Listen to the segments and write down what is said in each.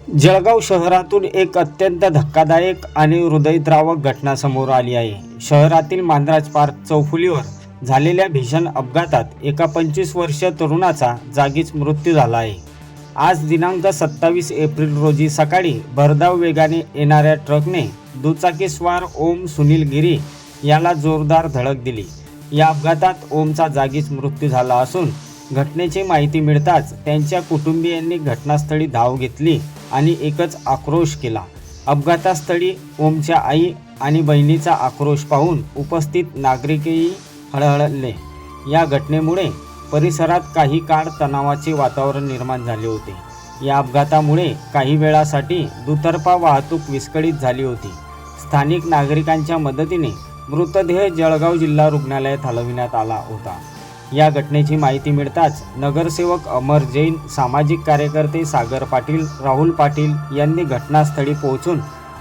जळगाव शहरातून एक अत्यंत धक्कादायक आणि हृदयद्रावक घटना समोर आली आहे। शहरातील मांद्राज पार्क चौफुलीवर झालेल्या भीषण अपघातात एका 25 वर्षीय तरुणाचा जागीच मृत्यू झाला आहे। आज दिनांक 27 एप्रिल रोजी सकाळी भरधाव वेगाने येणाऱ्या ट्रकने दुचाकीस्वार ओम सुनील गिरी याला जोरदार धडक दिली। या अपघातात ओमचा जागीच मृत्यू झाला असून घटनेची माहिती मिळताच त्यांच्या कुटुंबियांनी घटनास्थळी धाव घेतली आणि एकच आक्रोश केला। अपघातास्थळी ओमच्या आई आणि बहिणीचा आक्रोश पाहून उपस्थित नागरिकही हळहळले। या घटनेमुळे परिसरात काही काळ तणावाचे वातावरण निर्माण झाले होते। या अपघातामुळे काही वेळासाठी दुतर्फा वाहतूक विस्कळीत झाली होती। स्थानिक नागरिकांच्या मदतीने मृतदेह जळगाव जिल्हा रुग्णालयात हलविण्यात आला होता। या घटनेची माहिती मिळताच नगरसेवक अमर जैन, सामाजिक कार्यकर्ते सागर पाटील, राहुल पाटील यांनी घटनास्थळी पोहोचून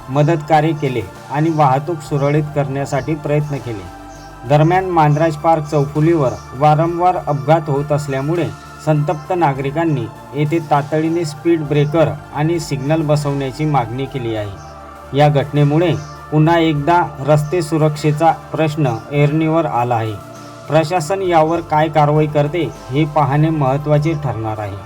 मदत कार्य केले आणि वाहतूक सुरळीत करण्यासाठी प्रयत्न केले। दरम्यान मांद्राज पार्क चौफुलीवर वारंवार अपघात होत असल्यामुळे संतप्त नागरिकांनी येथे तातडीने स्पीड ब्रेकर आणि सिग्नल बसवण्याची मागणी केली आहे। या घटनेमुळे पुन्हा एकदा रस्ते सुरक्षेचा प्रश्न ऐरणीवर आला आहे। प्रशासन यावर काय कारवाई करते हे पाहणे महत्त्वाचे ठरणार आहे।